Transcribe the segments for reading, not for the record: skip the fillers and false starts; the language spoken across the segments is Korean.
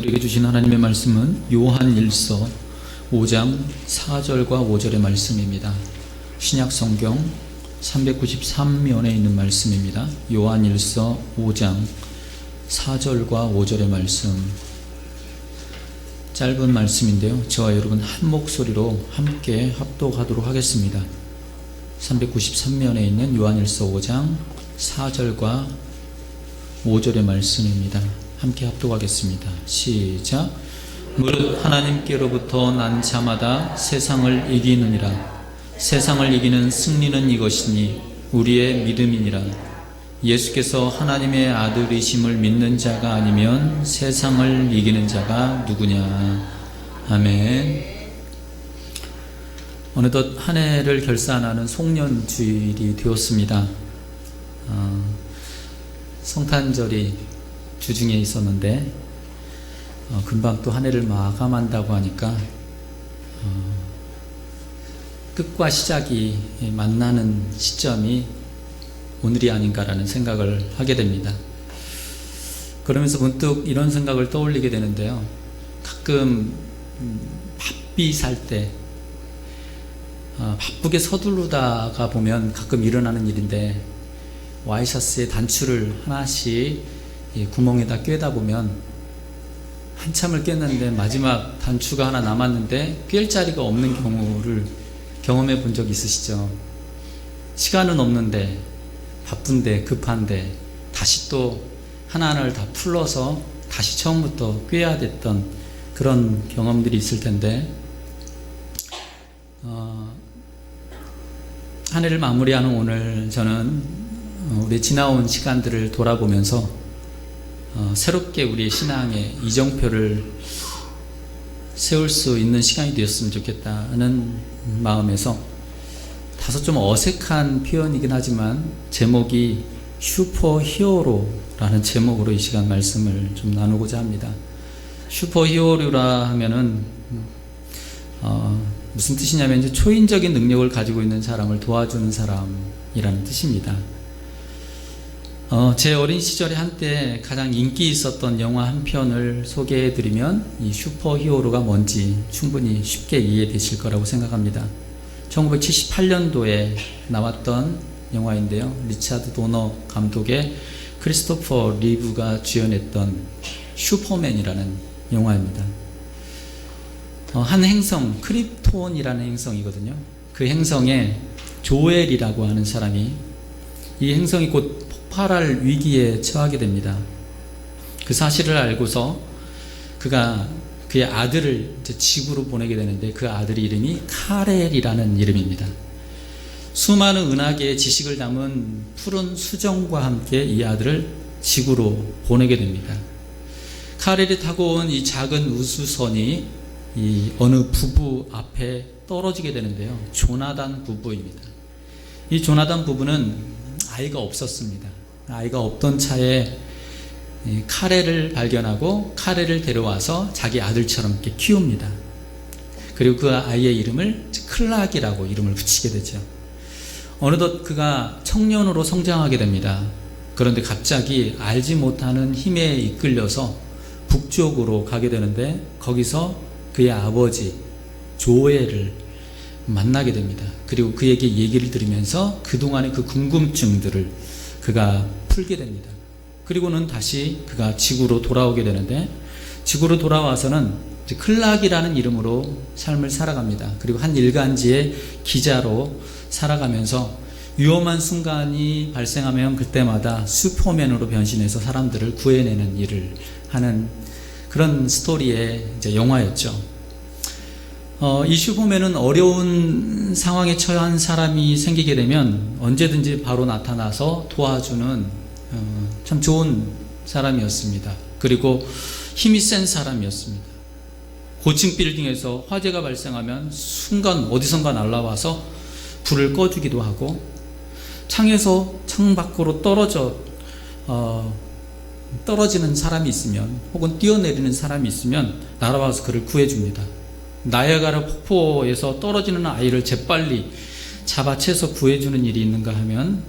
우리에게 주신 하나님의 말씀은 요한일서 5장 4절과 5절의 말씀입니다. 신약 성경 393면에 있는 말씀입니다. 요한일서 5장 4절과 5절의 말씀, 짧은 말씀인데요, 저와 여러분 한 목소리로 함께 합독하도록 하겠습니다. 393면에 있는 요한일서 5장 4절과 5절의 말씀입니다. 함께 합독하겠습니다. 시작. 무릇 하나님께로부터 난 자마다 세상을 이기느니라. 세상을 이기는 승리는 이것이니 우리의 믿음이니라. 예수께서 하나님의 아들이심을 믿는 자가 아니면 세상을 이기는 자가 누구냐. 아멘. 어느덧 한 해를 결산하는 송년주일이 되었습니다. 성탄절이 주중에 있었는데 금방 또 한 해를 마감한다고 하니까 끝과 시작이 만나는 시점이 오늘이 아닌가라는 생각을 하게 됩니다. 그러면서 문득 이런 생각을 떠올리게 되는데요, 가끔 바삐 살 때 바쁘게 서두르다가 보면 가끔 일어나는 일인데, 와이셔츠에 단추를 하나씩 구멍에다 꿰다 보면 한참을 꿰는데 마지막 단추가 하나 남았는데 꿰 자리가 없는 경우를 경험해 본 적 있으시죠? 시간은 없는데, 바쁜데, 급한데 다시 또 하나하나를 다 풀러서 다시 처음부터 꿰야 됐던 그런 경험들이 있을 텐데, 한 해를 마무리하는 오늘 저는 우리 지나온 시간들을 돌아보면서 새롭게 우리의 신앙의 이정표를 세울 수 있는 시간이 되었으면 좋겠다는 마음에서 다소 좀 어색한 표현이긴 하지만 제목이 슈퍼히어로라는 제목으로 이 시간 말씀을 좀 나누고자 합니다. 슈퍼히어로라 하면은 무슨 뜻이냐면 이제 초인적인 능력을 가지고 있는 사람을 도와주는 사람이라는 뜻입니다. 제 어린 시절에 한때 가장 인기 있었던 영화 한 편을 소개해드리면 이 슈퍼히어로가 뭔지 충분히 쉽게 이해되실 거라고 생각합니다. 1978년도에 나왔던 영화인데요, 리차드 도너 감독의 크리스토퍼 리브가 주연했던 슈퍼맨이라는 영화입니다. 한 행성, 크립톤이라는 행성이거든요. 그 행성에 조엘이라고 하는 사람이, 이 행성이 곧 폭발할 위기에 처하게 됩니다. 그 사실을 알고서 그가 그의 아들을 이제 지구로 보내게 되는데, 그 아들의 이름이 칼엘이라는 이름입니다. 수많은 은하계의 지식을 담은 푸른 수정과 함께 이 아들을 지구로 보내게 됩니다. 칼엘이 타고 온 이 작은 우주선이 이 어느 부부 앞에 떨어지게 되는데요, 조나단 부부입니다. 이 조나단 부부는 아이가 없었습니다. 아이가 없던 차에 칼엘을 발견하고 칼엘을 데려와서 자기 아들처럼 이렇게 키웁니다. 그리고 그 아이의 이름을 클락이라고 이름을 붙이게 되죠. 어느덧 그가 청년으로 성장하게 됩니다. 그런데 갑자기 알지 못하는 힘에 이끌려서 북쪽으로 가게 되는데, 거기서 그의 아버지 조엘을 만나게 됩니다. 그리고 그에게 얘기를 들으면서 그동안의 그 궁금증들을 그가 풀게 됩니다. 그리고는 다시 그가 지구로 돌아오게 되는데, 지구로 돌아와서는 클락이라는 이름으로 삶을 살아갑니다. 그리고 한 일간지의 기자로 살아가면서 위험한 순간이 발생하면 그때마다 슈퍼맨으로 변신해서 사람들을 구해내는 일을 하는 그런 스토리의 이제 영화였죠. 이 슈퍼맨은 어려운 상황에 처한 사람이 생기게 되면 언제든지 바로 나타나서 도와주는 참 좋은 사람이었습니다. 그리고 힘이 센 사람이었습니다. 고층 빌딩에서 화재가 발생하면 순간 어디선가 날아와서 불을 꺼주기도 하고, 창에서 창 밖으로 떨어지는 사람이 있으면, 혹은 뛰어내리는 사람이 있으면 날아와서 그를 구해줍니다. 나야가라 폭포에서 떨어지는 아이를 재빨리 잡아채서 구해주는 일이 있는가 하면,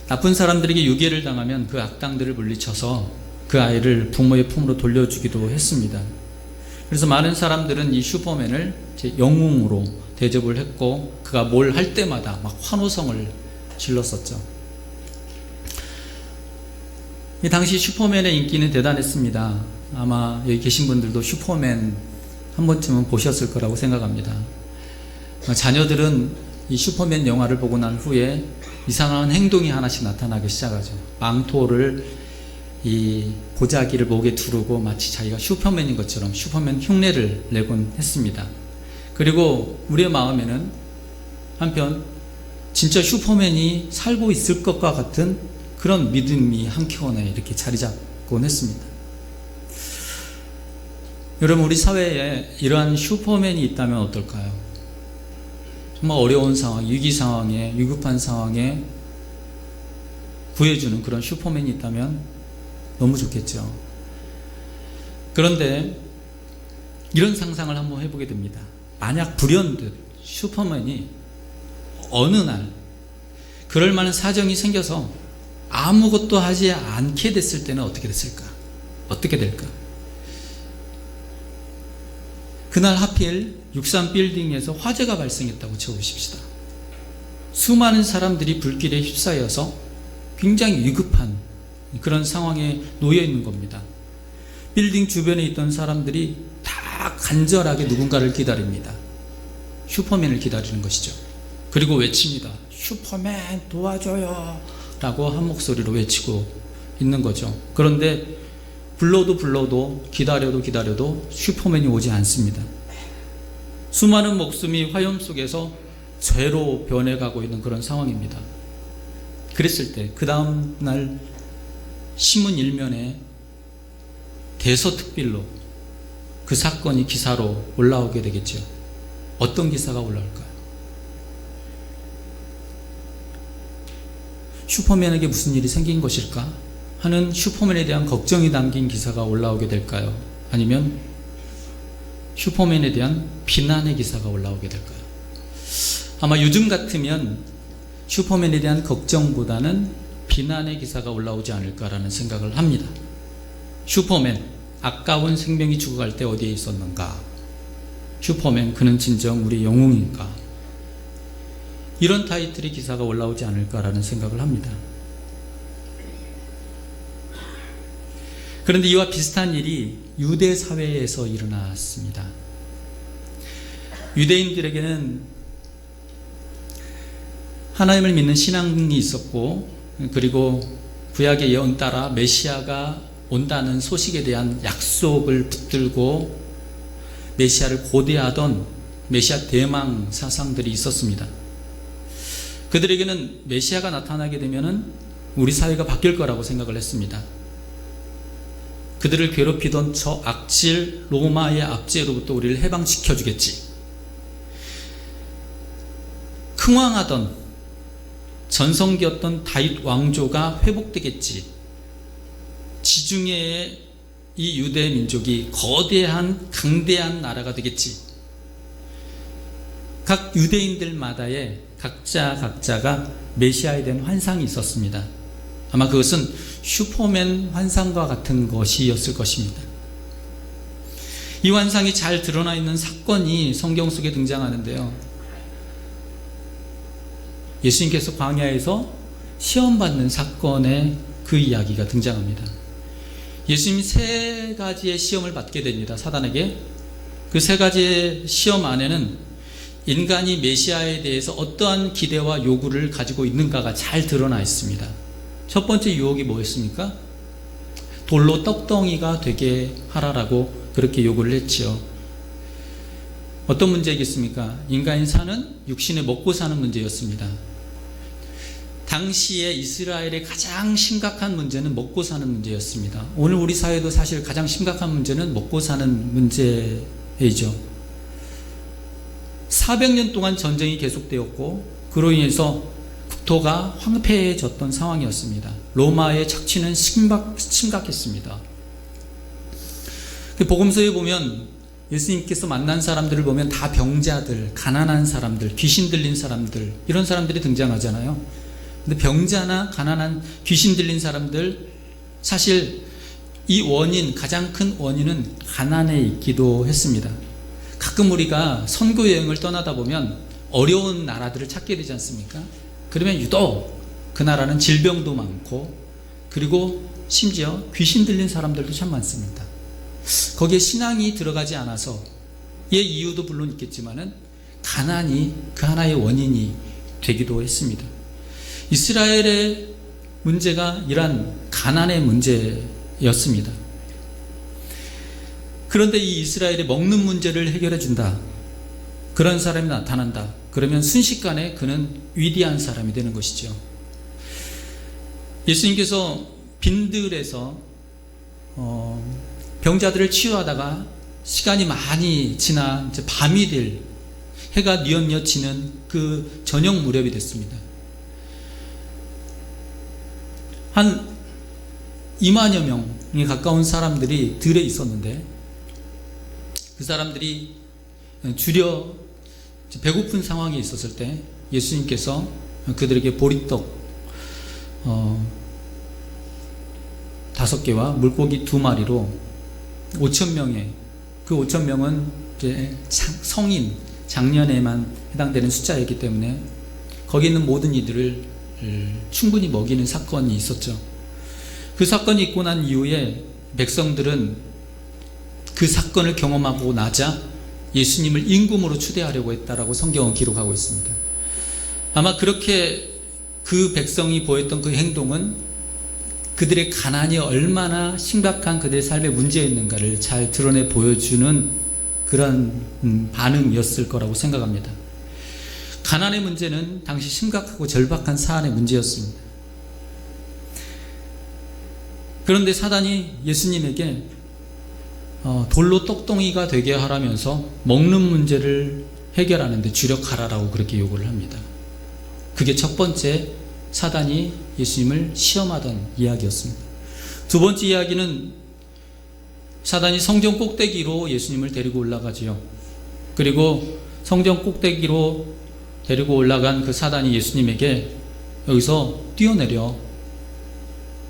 나쁜 사람들에게 유괴를 당하면 그 악당들을 물리쳐서 그 아이를 부모의 품으로 돌려주기도 했습니다. 그래서 많은 사람들은 이 슈퍼맨을 영웅으로 대접을 했고 그가 뭘 할 때마다 막 환호성을 질렀었죠. 이 당시 슈퍼맨의 인기는 대단했습니다. 아마 여기 계신 분들도 슈퍼맨 한 번쯤은 보셨을 거라고 생각합니다. 자녀들은 이 슈퍼맨 영화를 보고 난 후에 이상한 행동이 하나씩 나타나기 시작하죠. 망토를 이 보자기를 목에 두르고 마치 자기가 슈퍼맨인 것처럼 슈퍼맨 흉내를 내곤 했습니다. 그리고 우리의 마음에는 한편 진짜 슈퍼맨이 살고 있을 것과 같은 그런 믿음이 한켠에 이렇게 자리 잡곤 했습니다. 여러분, 우리 사회에 이러한 슈퍼맨이 있다면 어떨까요? 정말 어려운 상황, 위기 상황에, 위급한 상황에 구해주는 그런 슈퍼맨이 있다면 너무 좋겠죠. 그런데 이런 상상을 한번 해보게 됩니다. 만약 불현듯 슈퍼맨이 어느 날 그럴 만한 사정이 생겨서 아무것도 하지 않게 됐을 때는 어떻게 됐을까? 어떻게 될까? 그날 하필 63 빌딩에서 화재가 발생했다고 쳐보십시다. 수많은 사람들이 불길에 휩싸여서 굉장히 위급한 그런 상황에 놓여 있는 겁니다. 빌딩 주변에 있던 사람들이 다 간절하게 누군가를 기다립니다. 슈퍼맨을 기다리는 것이죠. 그리고 외칩니다. 슈퍼맨 도와줘요 라고 한 목소리로 외치고 있는 거죠. 그런데 불러도 기다려도 슈퍼맨이 오지 않습니다. 수많은 목숨이 화염 속에서 죄로 변해가고 있는 그런 상황입니다. 그랬을 때 그 다음 날 신문 일면에 대서특필로 그 사건이 기사로 올라오게 되겠죠. 어떤 기사가 올라올까요? 슈퍼맨에게 무슨 일이 생긴 것일까 하는 슈퍼맨에 대한 걱정이 담긴 기사가 올라오게 될까요? 아니면 슈퍼맨에 대한 비난의 기사가 올라오게 될까요? 아마 요즘 같으면 슈퍼맨에 대한 걱정보다는 비난의 기사가 올라오지 않을까라는 생각을 합니다. 슈퍼맨, 아까운 생명이 죽어갈 때 어디에 있었는가? 슈퍼맨, 그는 진정 우리 영웅인가? 이런 타이틀의 기사가 올라오지 않을까라는 생각을 합니다. 그런데 이와 비슷한 일이 유대 사회에서 일어났습니다. 유대인들에게는 하나님을 믿는 신앙이 있었고, 그리고 구약의 예언 따라 메시아가 온다는 소식에 대한 약속을 붙들고 메시아를 고대하던 메시아 대망 사상들이 있었습니다. 그들에게는 메시아가 나타나게 되면은 우리 사회가 바뀔 거라고 생각을 했습니다. 그들을 괴롭히던 저 악질 로마의 압제로부터 우리를 해방시켜 주겠지. 흥왕하던 전성기였던 다윗 왕조가 회복되겠지. 지중해의 이 유대 민족이 거대한 강대한 나라가 되겠지. 각 유대인들마다의 각자가 메시아에 대한 환상이 있었습니다. 아마 그것은 슈퍼맨 환상과 같은 것이었을 것입니다. 이 환상이 잘 드러나 있는 사건이 성경 속에 등장하는데요. 예수님께서 광야에서 시험받는 사건의 그 이야기가 등장합니다. 예수님이 3가지의 시험을 받게 됩니다. 사단에게. 그 3가지의 시험 안에는 인간이 메시아에 대해서 어떠한 기대와 요구를 가지고 있는가가 잘 드러나 있습니다. 첫 번째 유혹이 뭐였습니까? 돌로 떡덩이가 되게 하라라고 그렇게 요구를 했지요. 어떤 문제겠습니까? 인간이 사는 육신에 먹고 사는 문제였습니다. 당시에 이스라엘의 가장 심각한 문제는 먹고 사는 문제였습니다. 오늘 우리 사회도 사실 가장 심각한 문제는 먹고 사는 문제이죠. 400년 동안 전쟁이 계속되었고 그로 인해서 국토가 황폐해졌던 상황이었습니다. 로마의 착취는 심각했습니다. 복음서에 보면 예수님께서 만난 사람들을 보면 다 병자들, 가난한 사람들, 귀신 들린 사람들, 이런 사람들이 등장하잖아요. 근데 병자나 가난한 귀신 들린 사람들, 사실 이 원인, 가장 큰 원인은 가난에 있기도 했습니다. 가끔 우리가 선교 여행을 떠나다 보면 어려운 나라들을 찾게 되지 않습니까? 그러면 유독 그 나라는 질병도 많고, 그리고 심지어 귀신 들린 사람들도 참 많습니다. 거기에 신앙이 들어가지 않아서, 의 이유도 물론 있겠지만은 가난이 그 하나의 원인이 되기도 했습니다. 이스라엘의 문제가 이러한 가난의 문제였습니다. 그런데 이 이스라엘이 먹는 문제를 해결해 준다, 그런 사람이 나타난다, 그러면 순식간에 그는 위대한 사람이 되는 것이죠. 예수님께서 빈들에서 병자들을 치유하다가 시간이 많이 지나 이제 밤이 될, 해가 뉘엿뉘엿 지는 그 저녁 무렵이 됐습니다. 한 2만여 명에 가까운 사람들이 들에 있었는데, 그 사람들이 줄여 배고픈 상황에 있었을 때 예수님께서 그들에게 보리떡 5개와 물고기 2마리로 5,000명의, 그 5,000명은 이제 성인, 장년에만 해당되는 숫자이기 때문에 거기 있는 모든 이들을 충분히 먹이는 사건이 있었죠. 그 사건이 있고 난 이후에 백성들은 그 사건을 경험하고 나자 예수님을 임금으로 추대하려고 했다라고 성경은 기록하고 있습니다. 아마 그렇게 그 백성이 보였던 그 행동은 그들의 가난이 얼마나 심각한 그들의 삶의 문제였는가를 잘 드러내 보여주는 그런 반응이었을 거라고 생각합니다. 가난의 문제는 당시 심각하고 절박한 사안의 문제였습니다. 그런데 사단이 예수님에게 돌로 떡덩이가 되게 하라면서 먹는 문제를 해결하는데 주력하라라고 그렇게 요구를 합니다. 그게 첫 번째 사단이 예수님을 시험하던 이야기였습니다. 두 번째 이야기는 사단이 성전 꼭대기로 예수님을 데리고 올라가지요. 그리고 성전 꼭대기로 데리고 올라간 그 사단이 예수님에게 여기서 뛰어내려,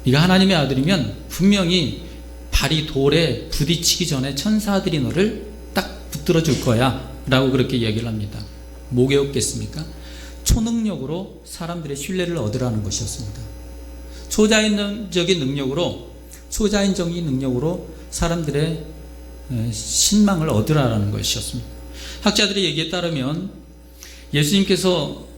네가 하나님의 아들이면 분명히 발이 돌에 부딪히기 전에 천사들이 너를 딱 붙들어 줄 거야 라고 그렇게 이야기를 합니다. 뭐게 없겠습니까? 초능력으로 사람들의 신뢰를 얻으라는 것이었습니다. 초자연적인 능력으로, 초자연적인 능력으로 사람들의 신망을 얻으라는 것이었습니다. 학자들의 얘기에 따르면 예수님께서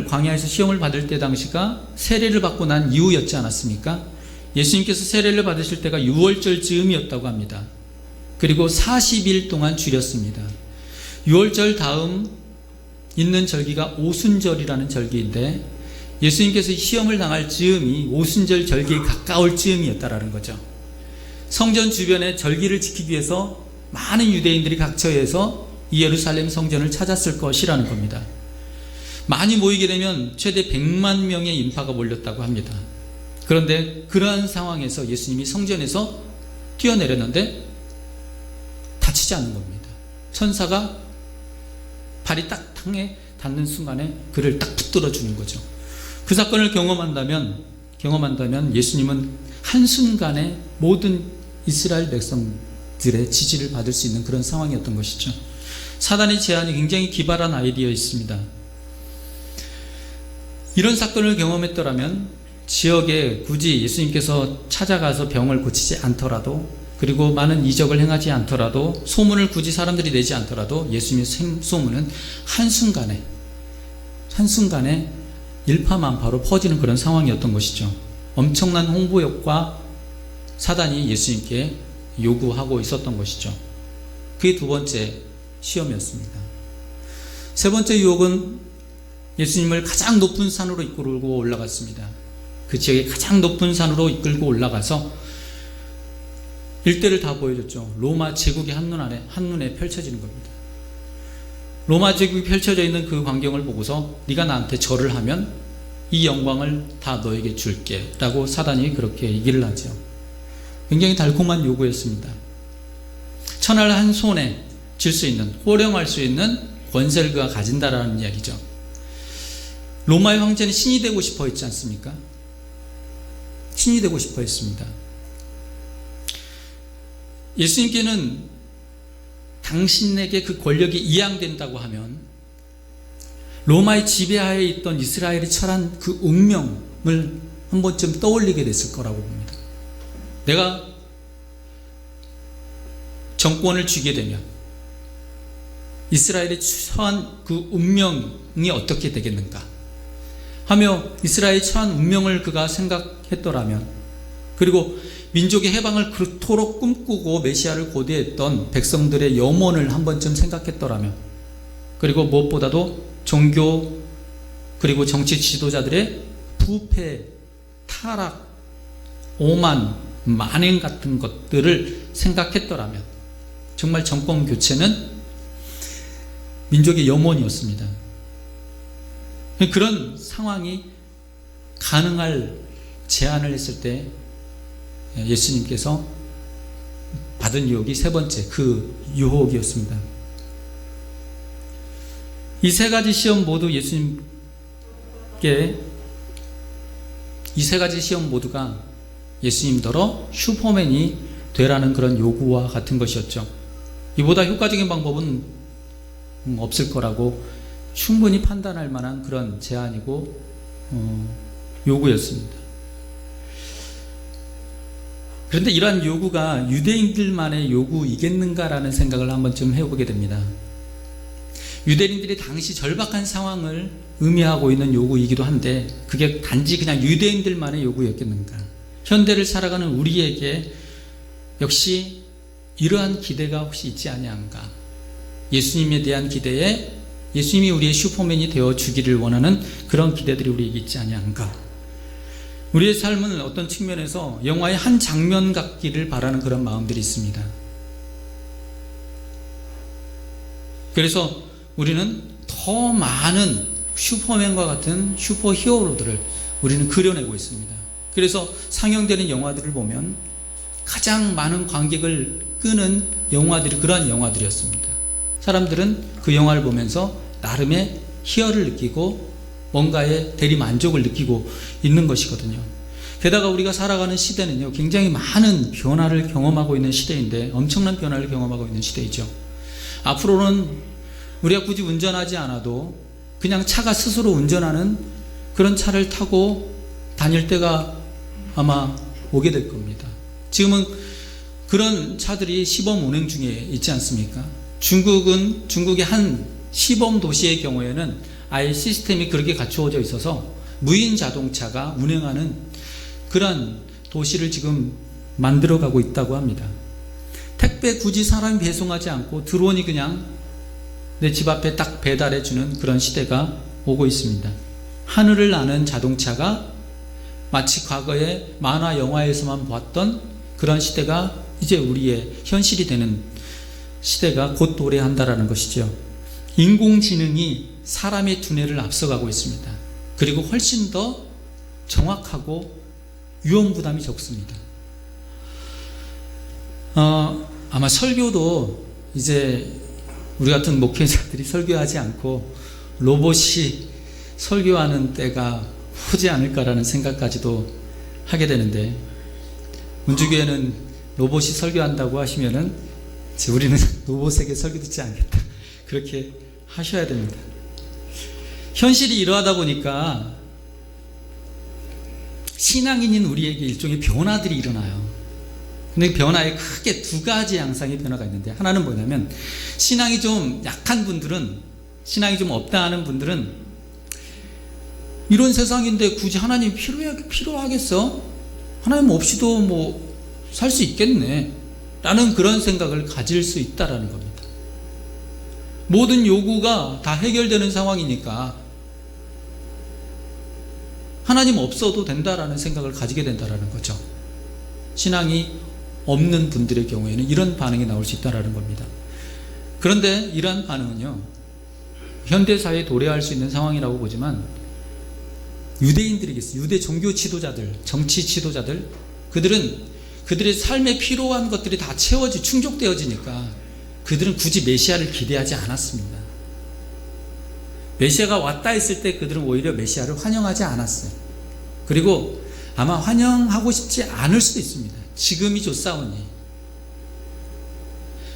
광야에서 시험을 받을 때 당시가 세례를 받고 난 이후였지 않았습니까? 예수님께서 세례를 받으실 때가 6월절 즈음이었다고 합니다. 그리고 40일 동안 줄였습니다. 6월절 다음 있는 절기가 오순절이라는 절기인데, 예수님께서 시험을 당할 즈음이 오순절 절기에 가까울 즈음이었다라는 거죠. 성전 주변에 절기를 지키기 위해서 많은 유대인들이 각처에서 이 예루살렘 성전을 찾았을 것이라는 겁니다. 많이 모이게 되면 최대 100만 명의 인파가 몰렸다고 합니다. 그런데 그러한 상황에서 예수님이 성전에서 뛰어내렸는데 다치지 않는 겁니다. 천사가 발이 딱 땅에 닿는 순간에 그를 딱 붙들어 주는 거죠. 그 사건을 경험한다면 예수님은 한순간에 모든 이스라엘 백성들의 지지를 받을 수 있는 그런 상황이었던 것이죠. 사단의 제안이 굉장히 기발한 아이디어였습니다. 이런 사건을 경험했더라면 지역에 굳이 예수님께서 찾아가서 병을 고치지 않더라도, 그리고 많은 이적을 행하지 않더라도, 소문을 굳이 사람들이 내지 않더라도 예수님의 소문은 한순간에 일파만파로 퍼지는 그런 상황이었던 것이죠. 엄청난 홍보효과 사단이 예수님께 요구하고 있었던 것이죠. 그게 두 번째 시험이었습니다. 세 번째 유혹은 예수님을 가장 높은 산으로 이끌고 올라갔습니다. 그 지역의 가장 높은 산으로 이끌고 올라가서 일대를 다 보여줬죠. 로마 제국이 한눈에 펼쳐지는 겁니다. 로마 제국이 펼쳐져 있는 그 광경을 보고서 네가 나한테 절을 하면 이 영광을 다 너에게 줄게 라고 사단이 그렇게 얘기를 하죠. 굉장히 달콤한 요구였습니다. 천하를 한 손에 쥘 수 있는, 호령할 수 있는 권세를 그가 가진다라는 이야기죠. 로마의 황제는 신이 되고 싶어 했지 않습니까? 신이 되고 싶어 했습니다. 예수님께는 당신에게 그 권력이 이양된다고 하면 로마의 지배하에 있던 이스라엘이 처한 그 운명을 한 번쯤 떠올리게 됐을 거라고 봅니다. 내가 정권을 쥐게 되면 이스라엘이 처한 그 운명이 어떻게 되겠는가 하며 이스라엘이 처한 운명을 그가 생각했더라면, 그리고 민족의 해방을 그토록 꿈꾸고 메시아를 고대했던 백성들의 염원을 한 번쯤 생각했더라면, 그리고 무엇보다도 종교 그리고 정치 지도자들의 부패, 타락, 오만, 만행 같은 것들을 생각했더라면 정말 정권 교체는 민족의 염원이었습니다. 그런 상황이 가능할 제안을 했을 때 예수님께서 받은 유혹이 세 번째 그 유혹이었습니다. 이 세 가지 시험 모두 이 세 가지 시험 모두가 예수님더러 슈퍼맨이 되라는 그런 요구와 같은 것이었죠. 이보다 효과적인 방법은 없을 거라고 충분히 판단할 만한 그런 제안이고 요구였습니다. 그런데 이러한 요구가 유대인들만의 요구이겠는가라는 생각을 한 번쯤 해보게 됩니다. 유대인들이 당시 절박한 상황을 의미하고 있는 요구이기도 한데 그게 단지 그냥 유대인들만의 요구였겠는가? 현대를 살아가는 우리에게 역시 이러한 기대가 혹시 있지 아니한가? 예수님에 대한 기대에 예수님이 우리의 슈퍼맨이 되어 주기를 원하는 그런 기대들이 우리에게 있지 아니한가? 우리의 삶은 어떤 측면에서 영화의 한 장면 같기를 바라는 그런 마음들이 있습니다. 그래서 우리는 더 많은 슈퍼맨과 같은 슈퍼히어로들을 우리는 그려내고 있습니다. 그래서 상영되는 영화들을 보면 가장 많은 관객을 끄는 영화들이 그러한 영화들이었습니다. 사람들은 그 영화를 보면서 나름의 희열을 느끼고 뭔가의 대리만족을 느끼고 있는 것이거든요. 게다가 우리가 살아가는 시대는요, 굉장히 많은 변화를 경험하고 있는 시대인데, 엄청난 변화를 경험하고 있는 시대이죠. 앞으로는 우리가 굳이 운전하지 않아도 그냥 차가 스스로 운전하는 그런 차를 타고 다닐 때가 아마 오게 될 겁니다. 지금은 그런 차들이 시범 운행 중에 있지 않습니까? 중국의 한 시범 도시의 경우에는 아예 시스템이 그렇게 갖추어져 있어서 무인 자동차가 운행하는 그런 도시를 지금 만들어가고 있다고 합니다. 택배 굳이 사람이 배송하지 않고 드론이 그냥 내 집 앞에 딱 배달해주는 그런 시대가 오고 있습니다. 하늘을 나는 자동차가 마치 과거의 만화 영화에서만 봤던 그런 시대가 이제 우리의 현실이 되는 시대가 곧 도래한다라는 것이죠. 인공지능이 사람의 두뇌를 앞서가고 있습니다. 그리고 훨씬 더 정확하고 위험 부담이 적습니다. 아마 설교도 이제 우리 같은 목회자들이 설교하지 않고 로봇이 설교하는 때가 오지 않을까라는 생각까지도 하게 되는데, 운주교회는 로봇이 설교한다고 하시면은 우리는 로봇에게 설교 듣지 않겠다, 그렇게 하셔야 됩니다. 현실이 이러하다 보니까 신앙인인 우리에게 일종의 변화들이 일어나요. 근데 변화에 크게 두 가지 양상의 변화가 있는데, 하나는 뭐냐면 신앙이 좀 약한 분들은, 신앙이 좀 없다 하는 분들은 이런 세상인데 굳이 하나님이 필요하겠어? 하나님 없이도 뭐 살 수 있겠네 라는 그런 생각을 가질 수 있다라는 겁니다. 모든 요구가 다 해결되는 상황이니까 하나님 없어도 된다라는 생각을 가지게 된다라는 거죠. 신앙이 없는 분들의 경우에는 이런 반응이 나올 수 있다는 겁니다. 그런데 이러한 반응은요, 현대사회에 도래할 수 있는 상황이라고 보지만 유대인들이겠어요. 유대 종교 지도자들, 정치 지도자들, 그들은 그들의 삶에 필요한 것들이 다 충족되어지니까 그들은 굳이 메시아를 기대하지 않았습니다. 메시아가 왔다 했을 때 그들은 오히려 메시아를 환영하지 않았어요. 그리고 아마 환영하고 싶지 않을 수도 있습니다. 지금이 좋사오니.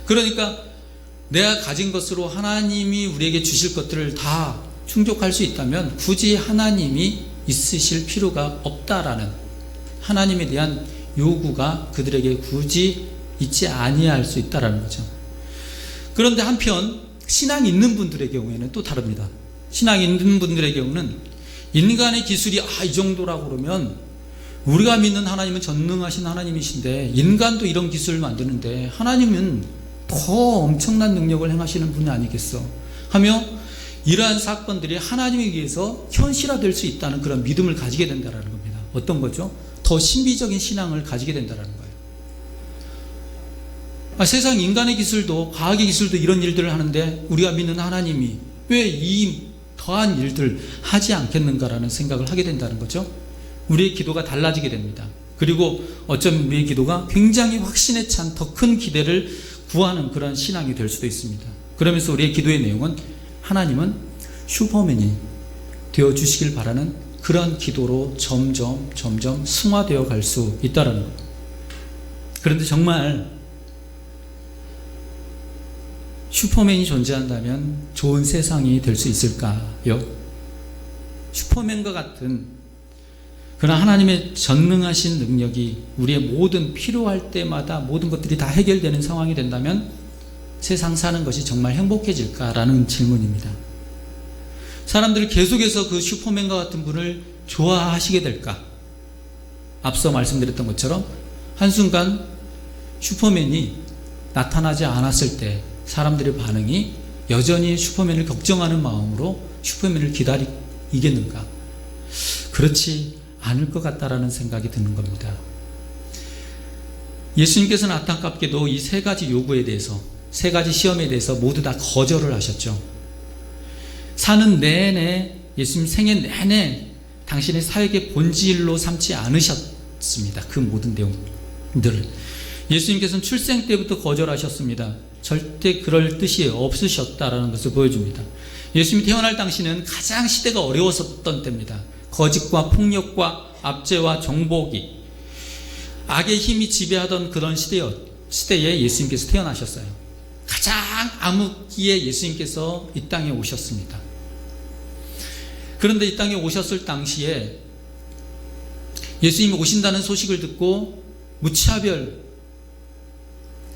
그러니까 내가 가진 것으로 하나님이 우리에게 주실 것들을 다 충족할 수 있다면 굳이 하나님이 있으실 필요가 없다라는, 하나님에 대한 요구가 그들에게 굳이 있지 아니할 수 있다라는 거죠. 그런데 한편 신앙이 있는 분들의 경우에는 또 다릅니다. 신앙이 있는 분들의 경우는 인간의 기술이 이 정도라고 그러면, 우리가 믿는 하나님은 전능하신 하나님이신데 인간도 이런 기술을 만드는데 하나님은 더 엄청난 능력을 행하시는 분이 아니겠어 하며, 이러한 사건들이 하나님에 의해서 현실화될 수 있다는 그런 믿음을 가지게 된다는 겁니다. 어떤 거죠? 더 신비적인 신앙을 가지게 된다는 거예요. 세상 인간의 기술도, 과학의 기술도 이런 일들을 하는데 우리가 믿는 하나님이 왜 이 더한 일들 하지 않겠는가라는 생각을 하게 된다는 거죠. 우리의 기도가 달라지게 됩니다. 그리고 어쩌면 우리의 기도가 굉장히 확신에 찬 더 큰 기대를 구하는 그런 신앙이 될 수도 있습니다. 그러면서 우리의 기도의 내용은 하나님은 슈퍼맨이 되어주시길 바라는 그런 기도로 점점 승화되어 갈 수 있다는 것. 그런데 정말 슈퍼맨이 존재한다면 좋은 세상이 될 수 있을까요? 슈퍼맨과 같은 그러나 하나님의 전능하신 능력이 우리의 모든 필요할 때마다 모든 것들이 다 해결되는 상황이 된다면 세상 사는 것이 정말 행복해질까라는 질문입니다. 사람들이 계속해서 그 슈퍼맨과 같은 분을 좋아하시게 될까? 앞서 말씀드렸던 것처럼 한순간 슈퍼맨이 나타나지 않았을 때 사람들의 반응이 여전히 슈퍼맨을 걱정하는 마음으로 슈퍼맨을 기다리겠는가? 그렇지 않을 것 같다라는 생각이 드는 겁니다. 예수님께서는 안타깝게도 이 세 가지 요구에 대해서, 세 가지 시험에 대해서 모두 다 거절을 하셨죠. 사는 내내, 예수님 생애 내내 당신의 사역의 본질로 삼지 않으셨습니다. 그 모든 내용들을. 예수님께서는 출생 때부터 거절하셨습니다. 절대 그럴 뜻이 없으셨다라는 것을 보여줍니다. 예수님이 태어날 당시는 가장 시대가 어려웠었던 때입니다. 거짓과 폭력과 압제와 정복이, 악의 힘이 지배하던 그런 시대에 예수님께서 태어나셨어요. 가장 암흑기에 예수님께서 이 땅에 오셨습니다. 그런데 이 땅에 오셨을 당시에 예수님이 오신다는 소식을 듣고 무차별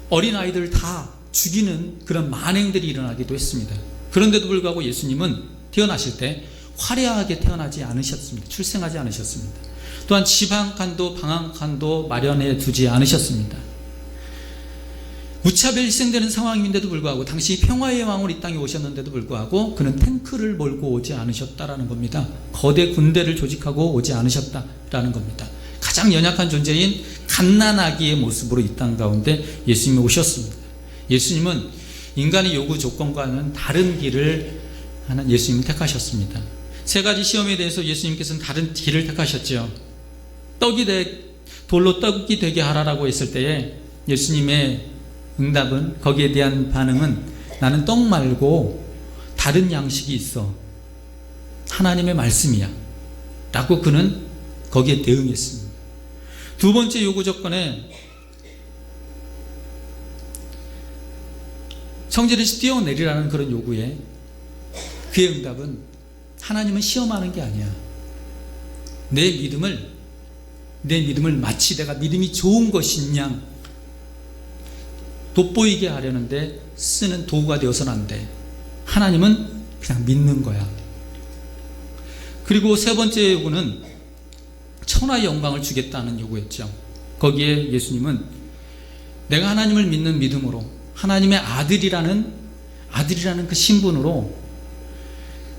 어린아이들 다 죽이는 그런 만행들이 일어나기도 했습니다. 그런데도 불구하고 예수님은 태어나실 때 화려하게 태어나지 않으셨습니다. 출생하지 않으셨습니다. 또한 집 한 칸도 방 한 칸도 마련해 두지 않으셨습니다. 무차별 희생되는 상황인데도 불구하고, 당시 평화의 왕으로 이 땅에 오셨는데도 불구하고 그는 탱크를 몰고 오지 않으셨다라는 겁니다. 거대 군대를 조직하고 오지 않으셨다라는 겁니다. 가장 연약한 존재인 갓난아기의 모습으로 이 땅 가운데 예수님이 오셨습니다. 예수님은 인간의 요구 조건과는 다른 길을 예수님은 택하셨습니다. 세 가지 시험에 대해서 예수님께서는 다른 길을 택하셨죠. 돌로 떡이 되게 하라라고 했을 때에 예수님의 응답은, 거기에 대한 반응은, 나는 떡 말고 다른 양식이 있어, 하나님의 말씀이야 라고 그는 거기에 대응했습니다. 두 번째 요구 조건에 성전에서 뛰어내리라는 그런 요구에 그의 응답은, 하나님은 시험하는 게 아니야. 내 믿음을 마치 내가 믿음이 좋은 것인 양 돋보이게 하려는데 쓰는 도구가 되어서는 안 돼. 하나님은 그냥 믿는 거야. 그리고 세 번째 요구는 천하의 영광을 주겠다는 요구였죠. 거기에 예수님은 내가 하나님을 믿는 믿음으로, 하나님의 아들이라는 그 신분으로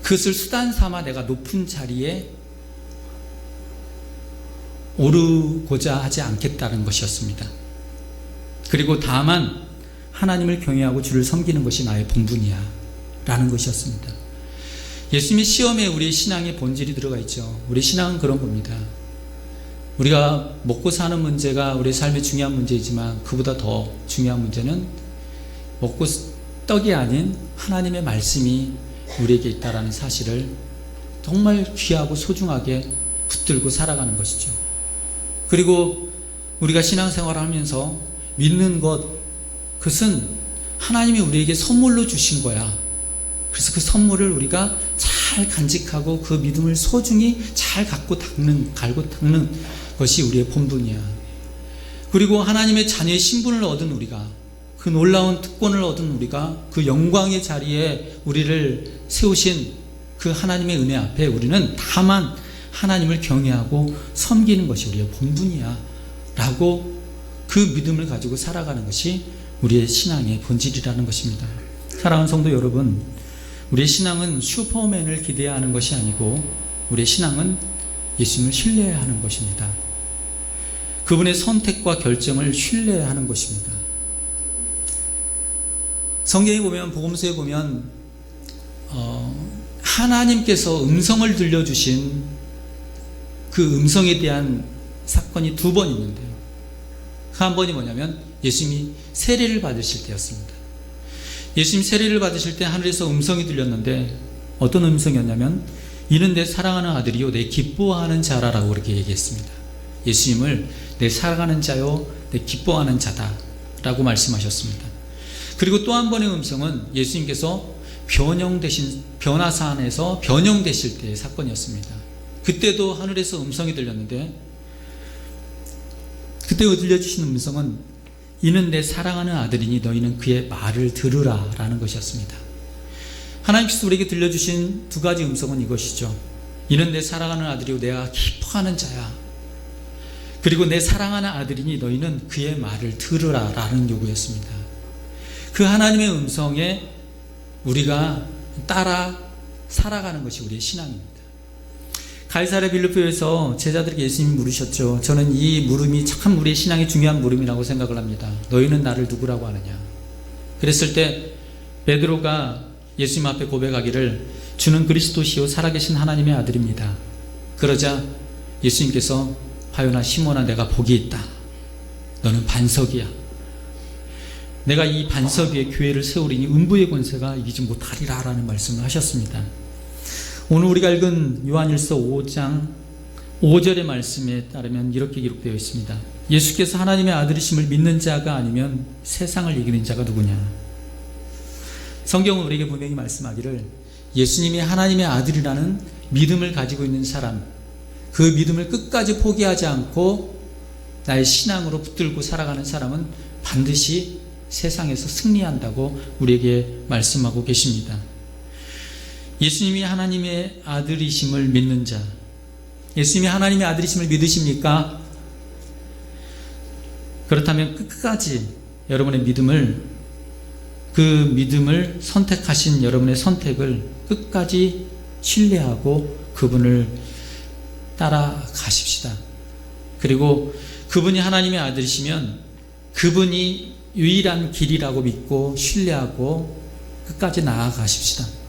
그것을 수단 삼아 내가 높은 자리에 오르고자 하지 않겠다는 것이었습니다. 그리고 다만 하나님을 경외하고 주를 섬기는 것이 나의 본분이야 라는 것이었습니다. 예수님의 시험에 우리의 신앙의 본질이 들어가 있죠. 우리 신앙은 그런 겁니다. 우리가 먹고 사는 문제가 우리의 삶의 중요한 문제이지만 그보다 더 중요한 문제는 먹고 떡이 아닌 하나님의 말씀이 우리에게 있다는 사실을 정말 귀하고 소중하게 붙들고 살아가는 것이죠. 그리고 우리가 신앙생활을 하면서 믿는 것, 그것은 하나님이 우리에게 선물로 주신 거야. 그래서 그 선물을 우리가 잘 간직하고 그 믿음을 소중히 잘 갈고 닦는 것이 우리의 본분이야. 그리고 하나님의 자녀의 신분을 얻은 우리가, 그 놀라운 특권을 얻은 우리가, 그 영광의 자리에 우리를 세우신 그 하나님의 은혜 앞에 우리는 다만 하나님을 경외하고 섬기는 것이 우리의 본분이야 라고 그 믿음을 가지고 살아가는 것이 우리의 신앙의 본질이라는 것입니다. 사랑하는 성도 여러분, 우리의 신앙은 슈퍼맨을 기대하는 것이 아니고 우리의 신앙은 예수님을 신뢰하는 것입니다. 그분의 선택과 결정을 신뢰하는 것입니다. 성경에 보면, 복음서에 보면 하나님께서 음성을 들려주신 그 음성에 대한 사건이 두 번 있는데요. 그 한 번이 뭐냐면 예수님이 세례를 받으실 때였습니다. 예수님 세례를 받으실 때 하늘에서 음성이 들렸는데 어떤 음성이었냐면 이는 내 사랑하는 아들이요 내 기뻐하는 자라라고 그렇게 얘기했습니다. 예수님을 내 사랑하는 자요 내 기뻐하는 자다 라고 말씀하셨습니다. 그리고 또 한 번의 음성은 예수님께서 변화산에서 변형되실 때의 사건이었습니다. 그때도 하늘에서 음성이 들렸는데 그때 들려주신 음성은 이는 내 사랑하는 아들이니 너희는 그의 말을 들으라 라는 것이었습니다. 하나님께서 우리에게 들려주신 두 가지 음성은 이것이죠. 이는 내 사랑하는 아들이요 내가 기뻐하는 자야. 그리고 내 사랑하는 아들이니 너희는 그의 말을 들으라 라는 요구였습니다. 그 하나님의 음성에 우리가 따라 살아가는 것이 우리의 신앙입니다. 가이사랴 빌립보에서 제자들에게 예수님이 물으셨죠. 저는 이 물음이 참 우리의 신앙의 중요한 물음이라고 생각을 합니다. 너희는 나를 누구라고 하느냐. 그랬을 때 베드로가 예수님 앞에 고백하기를 주는 그리스도시요 살아계신 하나님의 아들입니다. 그러자 예수님께서 바요나 시몬아 내가 복이 있다. 너는 반석이야. 내가 이 반석 위에 교회를 세우리니 음부의 권세가 이기지 못하리라 라는 말씀을 하셨습니다. 오늘 우리가 읽은 요한일서 5장 5절의 말씀에 따르면 이렇게 기록되어 있습니다. 예수께서 하나님의 아들이심을 믿는 자가 아니면 세상을 이기는 자가 누구냐. 성경은 우리에게 분명히 말씀하기를 예수님이 하나님의 아들이라는 믿음을 가지고 있는 사람, 그 믿음을 끝까지 포기하지 않고 나의 신앙으로 붙들고 살아가는 사람은 반드시 세상에서 승리한다고 우리에게 말씀하고 계십니다. 예수님이 하나님의 아들이심을 믿는 자, 예수님이 하나님의 아들이심을 믿으십니까? 그렇다면 끝까지 여러분의 그 믿음을 선택하신 여러분의 선택을 끝까지 신뢰하고 그분을 따라가십시다. 그리고 그분이 하나님의 아들이시면 그분이 유일한 길이라고 믿고 신뢰하고 끝까지 나아가십시다.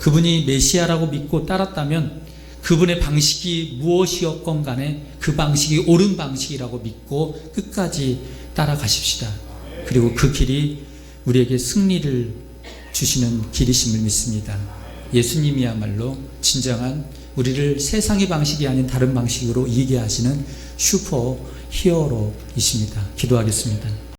그분이 메시아라고 믿고 따랐다면 그분의 방식이 무엇이었건 간에 그 방식이 옳은 방식이라고 믿고 끝까지 따라가십시다. 그리고 그 길이 우리에게 승리를 주시는 길이심을 믿습니다. 예수님이야말로 진정한 우리를 세상의 방식이 아닌 다른 방식으로 이기게 하시는 슈퍼 히어로이십니다. 기도하겠습니다.